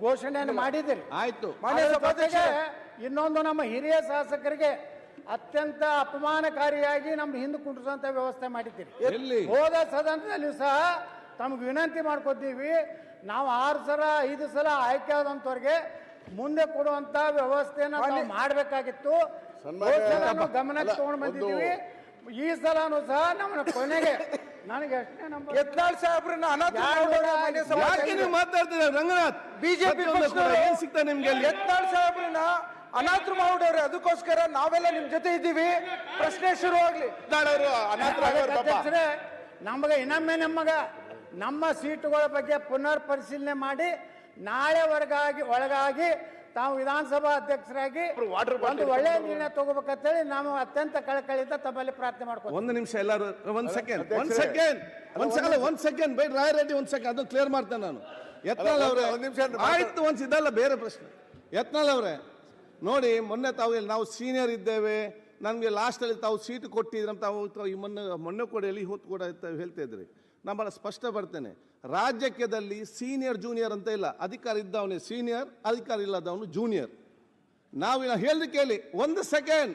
ಘೋಷಣೆಯನ್ನು ಮಾಡಿದಿರಿ. ಆಯ್ತು. ಜೊತೆಗೆ ಇನ್ನೊಂದು ನಮ್ಮ ಹಿರಿಯ ಶಾಸಕರಿಗೆ ಅತ್ಯಂತ ಅಪಮಾನಕಾರಿಯಾಗಿ ನಮ್ಮ ಹಿಂದೆ ಕುಂಡ್ರಿಸುವಂತ ವ್ಯವಸ್ಥೆ ಮಾಡಿದ್ದೀರಿ. ಹೋದ ಸದನದಲ್ಲಿಯೂ ಸಹ ತಮ್ಗೆ ವಿನಂತಿ ಮಾಡ್ಕೊತೀವಿ, ನಾವು 6 ಸಲ 5 ಸಲ ಆಯ್ಕೆ ಆದಂತವ್ರಿಗೆ ಮುಂದೆ ಕೊಡುವಂತ ವ್ಯವಸ್ಥೆನ ನಾವು ಮಾಡಬೇಕಾಗಿತ್ತು. ಗಮನಕ್ಕೆ ತಗೊಂಡು ಬಂದಿದ್ದೀವಿ. ಈ ಸಲನೂ ಸಹ ನಮ್ಮ ಕೊನೆಗೆ ನನಗೆ ಎಷ್ಟೇ ನಮ್ಮ ಯತ್ನಾಳ್ ಸಾಹೇಬ್ರನ್ನ ಮಾತಾಡ್ತೀರ ರಂಗನಾಥ್, ಬಿಜೆಪಿ ಏನ್ ಸಿಗ್ತಾ ನಿಮ್ಗೆ? ಯತ್ನಾಳ್ ಸಾಹೇಬ್ರನ್ನ ಅನಾಥರು ಮಾಡ್ಬಿಡವ್ರೆ, ಅದಕ್ಕೋಸ್ಕರ ನಾವೆಲ್ಲ ನಿಮ್ ಜೊತೆ ಇದ್ದೀವಿ. ಪ್ರಶ್ನೆ ಶುರು ಆಗ್ಲಿ. ನಮಗ ಇನ್ನೊಮ್ಮೆ ನಮ್ಮ ಸೀಟುಗಳ ಬಗ್ಗೆ ಪುನರ್ ಪರಿಶೀಲನೆ ಮಾಡಿ ನಾಳೆ ಒಳಗಾಗಿ ತಾವು ವಿಧಾನಸಭಾ ಅಧ್ಯಕ್ಷರಾಗಿ ಒಂದು ಒಳ್ಳೆಯ ನಿರ್ಣಯ ತಗೋಬೇಕಂತೇಳಿ ನಾವು ಅತ್ಯಂತ ಕಳಕಳಿಯಿಂದ ತಮ್ಮಲ್ಲಿ ಪ್ರಾರ್ಥನೆ ಮಾಡ್ತೀವಿ. ಒಂದು ನಿಮಿಷ ಎಲ್ಲರೂ ಒಂದ್ ಸೆಕೆಂಡ್ ಬೈ ರಾಯರೆಡ್ಡಿ ಒಂದ್ ಸೆಕೆಂಡ್ ಅದು ಕ್ಲಿಯರ್ ಮಾಡ್ತೇನೆ ನಾನು. ಯತ್ನಾಳ್ ಅವರೇ ಆಯ್ತು, ಒಂದ್ಸಿದಲ್ಲ ಬೇರೆ ಪ್ರಶ್ನೆ. ಯತ್ನಾಳ್ ಅವರೇ ನೋಡಿ, ಮೊನ್ನೆ ನಾವು ಸೀನಿಯರ್ ಇದ್ದೇವೆ, ನಮಗೆ ಲಾಸ್ಟಲ್ಲಿ ತಾವು ಸೀಟ್ ಕೊಟ್ಟಿದ್ರೆ ತಾವು ಮೊನ್ನೆ ಕೂಡ ಎಲ್ಲಿ ಹೊತ್ತು ಕೂಡ ಹೇಳ್ತಾ ಇದ್ರಿ. ನಾನು ಭಾಳ ಸ್ಪಷ್ಟ ಬರ್ತೇನೆ, ರಾಜ್ಯದಲ್ಲಿ ಸೀನಿಯರ್ ಜೂನಿಯರ್ ಅಂತ ಇಲ್ಲ. ಅಧಿಕಾರ ಇದ್ದವನೇ ಸೀನಿಯರ್, ಅಧಿಕಾರ ಇಲ್ಲದವನು ಜೂನಿಯರ್. ನಾವು ಹೇಳ್ದು ಕೇಳಿ, ಒಂದು ಸೆಕೆಂಡ್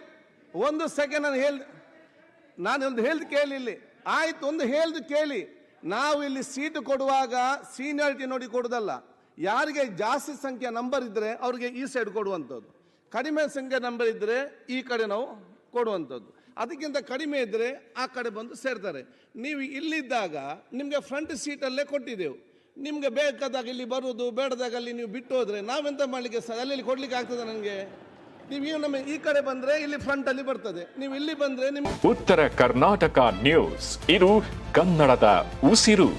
ನಾನು ಹೇಳ್ದು ಕೇಳಿ ಇಲ್ಲಿ. ಆಯ್ತು, ಒಂದು ಹೇಳ್ದು ಕೇಳಿ. ನಾವು ಇಲ್ಲಿ ಸೀಟು ಕೊಡುವಾಗ ಸೀನಿಯಾರಿಟಿ ನೋಡಿ ಕೊಡೋದಲ್ಲ. ಯಾರಿಗೆ ಜಾಸ್ತಿ ಸಂಖ್ಯೆ ನಂಬರ್ ಇದ್ದರೆ ಅವ್ರಿಗೆ ಈ ಸೈಡ್ ಕೊಡುವಂಥದ್ದು, ಕಡಿಮೆ ಸಂಖ್ಯೆ ನಂಬರ್ ಇದ್ದರೆ ಈ ಕಡೆ ನಾವು ಕೊಡುವಂಥದ್ದು. ಅದಕ್ಕಿಂತ ಕಡಿಮೆ ಇದ್ದರೆ ಆ ಕಡೆ ಬಂದು ಸೇರ್ತಾರೆ. ನೀವು ಇಲ್ಲಿದ್ದಾಗ ನಿಮಗೆ ಫ್ರಂಟ್ ಸೀಟಲ್ಲೇ ಕೊಟ್ಟಿದ್ದೆವು. ನಿಮಗೆ ಬೇಕಾದಾಗ ಇಲ್ಲಿ ಬರುವುದು, ಬೇಡದಾಗ ಅಲ್ಲಿ ನೀವು ಬಿಟ್ಟು ಹೋದರೆ ನಾವೆಂತ ಮಾಡಲಿಕ್ಕೆ ಅಲ್ಲಿ ಕೊಡ್ಲಿಕ್ಕೆ ಆಗ್ತದೆ ನನಗೆ? ನೀವು ನಮ್ಮ ಈ ಕಡೆ ಬಂದರೆ ಇಲ್ಲಿ ಫ್ರಂಟಲ್ಲಿ ಬರ್ತದೆ, ನೀವು ಇಲ್ಲಿ ಬಂದರೆ ನಿಮ್ಗೆ. ಉತ್ತರ ಕರ್ನಾಟಕ ನ್ಯೂಸ್, ಇದು ಕನ್ನಡದ ಉಸಿರು.